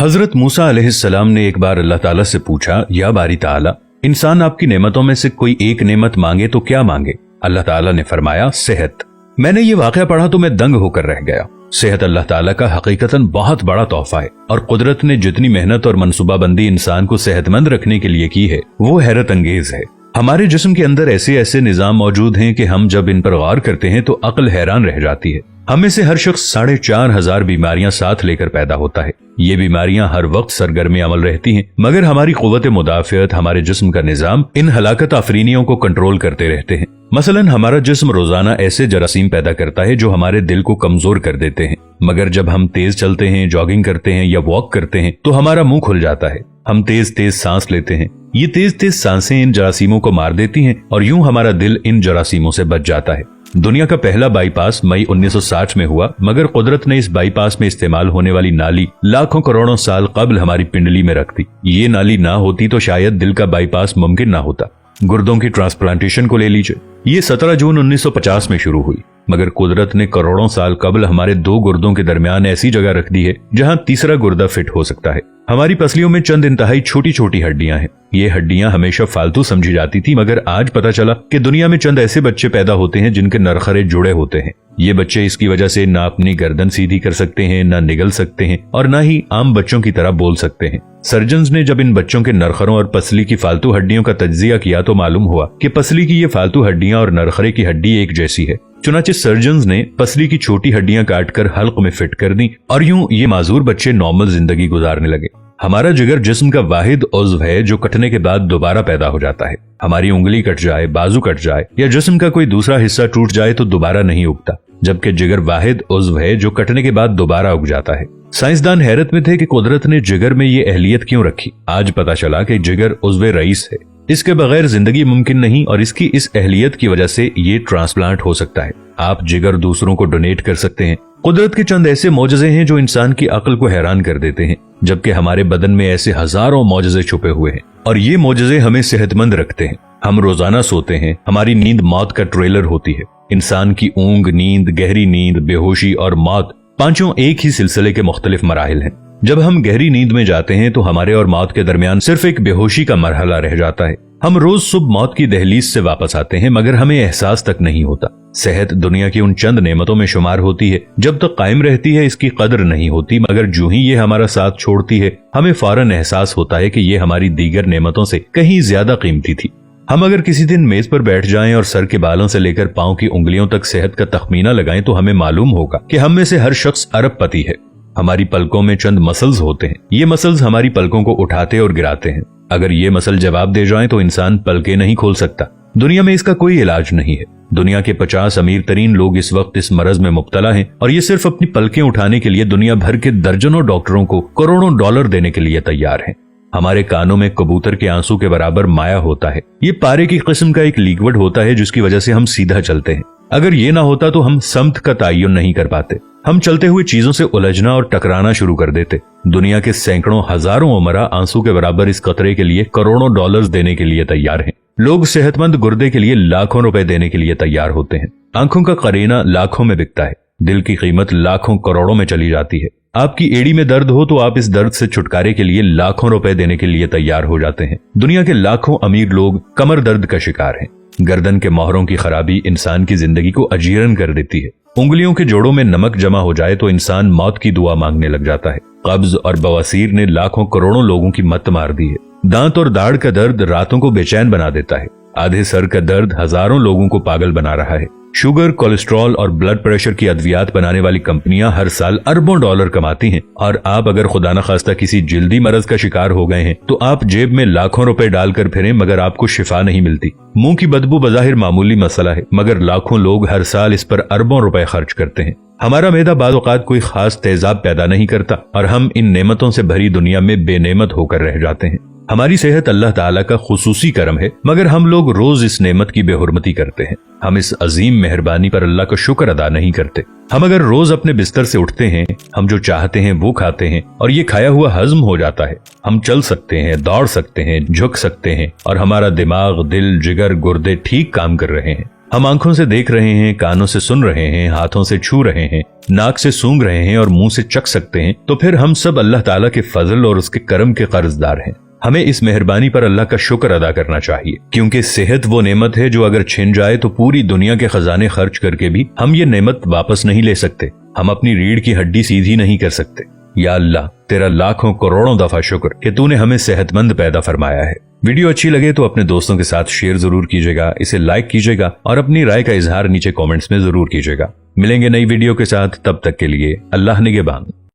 हजरत मूसा अलैहिस्सलाम ने एक बार अल्लाह ताला से पूछा, या बारी ताला, इंसान आपकी नेमतों में से कोई एक नेमत मांगे तो क्या मांगे? अल्लाह ताला ने फरमाया, सेहत। मैंने ये वाकया पढ़ा तो मैं दंग होकर रह गया। सेहत अल्लाह ताला का हकीकतन बहुत बड़ा तोहफा है और कुदरत ने जितनी मेहनत और मनसूबाबंदी इंसान को सेहतमंद रखने के लिए की है वो हैरत अंगेज है। हमारे जिस्म के अंदर ऐसे ऐसे निजाम मौजूद हैं कि हम जब इन पर गौर करते हैं तो अक्ल हैरान रह जाती है। हमें से हर शख्स 4,500 बीमारियां साथ लेकर पैदा होता है। ये बीमारियां हर वक्त सरगर्म अमल रहती हैं, मगर हमारी कुव्वत मुदाफियत, हमारे जिस्म का निजाम इन हलाकत आफरीनियों को कंट्रोल करते रहते हैं। मसलन हमारा जिस्म रोजाना ऐसे जरासीम पैदा करता है जो हमारे दिल को कमजोर कर देते हैं, मगर जब हम तेज चलते हैं, जॉगिंग करते हैं या वॉक करते हैं तो हमारा मुंह खुल जाता है। हम तेज तेज सांस लेते हैं, ये तेज तेज सांसें इन जरासीमों को मार देती हैं और यूं हमारा दिल इन जरासीमों से बच जाता है। दुनिया का पहला बाईपास मई 1960 में हुआ, मगर कुदरत ने इस बाईपास में इस्तेमाल होने वाली नाली लाखों करोड़ों साल कबल हमारी पिंडली में रख दी। ये नाली ना होती तो शायद दिल का बाईपास मुमकिन ना होता। गुर्दों की ट्रांसप्लांटेशन को ले लीजिए, ये 17 जून 1950 में शुरू हुई, मगर कुदरत ने करोड़ों साल कबल हमारे दो गुर्दों के दरमियान ऐसी जगह रख दी है जहां तीसरा गुर्दा फिट हो सकता है। हमारी पसलियों में चंद इंतहाई छोटी छोटी हड्डियां हैं। ये हड्डियां हमेशा फालतू समझी जाती थी, मगर आज पता चला कि दुनिया में चंद ऐसे बच्चे पैदा होते हैं जिनके नरखरे जुड़े होते हैं। ये बच्चे इसकी वजह से ना अपनी गर्दन सीधी कर सकते हैं, ना निगल सकते हैं और ना ही आम बच्चों की तरह बोल सकते हैं। सर्जन्स ने जब इन बच्चों के नरखरों और पसली की फालतू हड्डियों का तज्जिया किया तो मालूम हुआ कि पसली की ये फालतू हड्डियां और नरखरे की हड्डी एक जैसी है। चुनाचे सर्जन्स ने पसली की छोटी हड्डियां काटकर हल्क में फिट कर दी और यूं ये माजूर बच्चे नॉर्मल जिंदगी गुजारने लगे। हमारा जिगर जिस्म का वाहिद उज़्व है जो कटने के बाद दोबारा पैदा हो जाता है। हमारी उंगली कट जाए, बाजू कट जाए या जिस्म का कोई दूसरा हिस्सा टूट जाए तो दोबारा नहीं उगता, जबकि जिगर वाहिद उज़्व है जो कटने के बाद दोबारा उग जाता है। साइंसदान हैरत में थे कि कुदरत ने जिगर में ये अहलियत क्यों रखी। आज पता चला कि जिगर उज़्व रईस है, इसके बगैर जिंदगी मुमकिन नहीं और इसकी इस अहलियत की वजह से ये ट्रांसप्लांट हो सकता है। आप जिगर दूसरों को डोनेट कर सकते हैं। कुदरत के चंद ऐसे मौजज़े हैं जो इंसान की अक्ल को हैरान कर देते हैं, जबकि हमारे बदन में ऐसे हजारों मौजज़े छुपे हुए हैं और ये मौजज़े हमें सेहतमंद रखते हैं। हम रोजाना सोते हैं, हमारी नींद मौत का ट्रेलर होती है। इंसान की ऊंग, नींद, गहरी नींद, बेहोशी और मौत पांचों एक ही सिलसिले के मुख्तलिफ मराहिल हैं। जब हम गहरी नींद में जाते हैं तो हमारे और मौत के दरमियान सिर्फ एक बेहोशी का मरहला रह जाता है। हम रोज सुबह मौत की दहलीज से वापस आते हैं, मगर हमें एहसास तक नहीं होता। सेहत दुनिया की उन चंद नेमतों में शुमार होती है, जब तक कायम रहती है इसकी कदर नहीं होती, मगर जो ही ये हमारा साथ छोड़ती है हमें फौरन एहसास होता है कि ये हमारी दीगर नेमतों से कहीं ज्यादा कीमती थी। हम अगर किसी दिन मेज पर बैठ जाएं और सर के बालों से लेकर पांव की उंगलियों तक सेहत का तखमीना लगाएं तो हमें मालूम होगा कि हम में से हर शख्स अरबपति है। हमारी पलकों में चंद मसल्स होते हैं, ये मसल्स हमारी पलकों को उठाते और गिराते हैं। अगर ये मसल जवाब दे जाएं तो इंसान पलकें नहीं खोल सकता। दुनिया में इसका कोई इलाज नहीं है। दुनिया के 50 अमीर तरीन लोग इस वक्त इस मरज में मुब्तला हैं और ये सिर्फ अपनी पलकें उठाने के लिए दुनिया भर के दर्जनों डॉक्टरों को करोड़ों डॉलर देने के लिए तैयार हैं। हमारे कानों में कबूतर के आंसू के बराबर माया होता है। ये पारे की किस्म का एक लिक्विड होता है जिसकी वजह से हम सीधा चलते हैं। अगर ये ना होता तो हम समत का तयन नहीं कर पाते। हम चलते हुए चीजों से उलझना और टकराना शुरू कर देते। दुनिया के सैकड़ों हजारों उमरा आंसू के बराबर इस कतरे के लिए करोड़ों डॉलर्स देने के लिए तैयार हैं। लोग सेहतमंद गुर्दे के लिए लाखों रुपए देने के लिए तैयार होते हैं। आंखों का करीना लाखों में बिकता है। दिल की कीमत लाखों करोड़ों में चली जाती है। आपकी एड़ी में दर्द हो तो आप इस दर्द से छुटकारे के लिए लाखों रुपए देने के लिए तैयार हो जाते हैं। दुनिया के लाखों अमीर लोग कमर दर्द का शिकार हैं। गर्दन के मोहरों की खराबी इंसान की जिंदगी को अजीरन कर देती है। उंगलियों के जोड़ों में नमक जमा हो जाए तो इंसान मौत की दुआ मांगने लग जाता है। कब्ज और बवासीर ने लाखों करोड़ों लोगों की मत मार दी है। दांत और दाढ़ का दर्द रातों को बेचैन बना देता है। आधे सर का दर्द हजारों लोगों को पागल बना रहा है। शुगर, कोलेस्ट्रॉल और ब्लड प्रेशर की अद्वियात बनाने वाली कंपनियां हर साल अरबों डॉलर कमाती हैं और आप अगर खुदा न खास्ता किसी जिल्दी मरज का शिकार हो गए हैं तो आप जेब में लाखों रुपए डालकर फिरें मगर आपको शिफा नहीं मिलती। मुंह की बदबू बज़ाहिर मामूली मसला है, मगर लाखों लोग हर साल इस पर अरबों रुपए खर्च करते हैं। हमारा मैदा बाज़ औक़ात कोई खास तेजाब पैदा नहीं करता और हम इन नेमतों से भरी दुनिया में बेनेमत होकर रह जाते हैं। हमारी सेहत अल्लाह ताला का खुसूसी करम है, मगर हम लोग रोज इस नेमत की बेहुरमती करते हैं। हम इस अजीम मेहरबानी पर अल्लाह का शुक्र अदा नहीं करते। हम अगर रोज अपने बिस्तर से उठते हैं, हम जो चाहते हैं वो खाते हैं और ये खाया हुआ हजम हो जाता है। हम चल सकते हैं, दौड़ सकते हैं, झुक सकते हैं और हमारा दिमाग, दिल, जिगर, गुर्दे ठीक काम कर रहे हैं। हम आंखों से देख रहे हैं, कानों से सुन रहे हैं, हाथों से छू रहे हैं, नाक से सूंघ रहे हैं और मुंह से चख सकते हैं, तो फिर हम सब अल्लाह ताला के फजल और उसके करम के कर्जदार हैं। हमें इस मेहरबानी पर अल्लाह का शुक्र अदा करना चाहिए, क्योंकि सेहत वो नेमत है जो अगर छिन जाए तो पूरी दुनिया के खजाने खर्च करके भी हम ये नेमत वापस नहीं ले सकते। हम अपनी रीढ़ की हड्डी सीधी नहीं कर सकते। या अल्लाह, तेरा लाखों करोड़ों दफा शुक्र कि तूने हमें सेहतमंद पैदा फरमाया है। वीडियो अच्छी लगे तो अपने दोस्तों के साथ शेयर जरूर कीजिएगा, इसे लाइक कीजिएगा और अपनी राय का इजहार नीचे कमेंट्स में जरूर कीजिएगा। मिलेंगे नई वीडियो के साथ, तब तक के लिए अल्लाह निगहबान।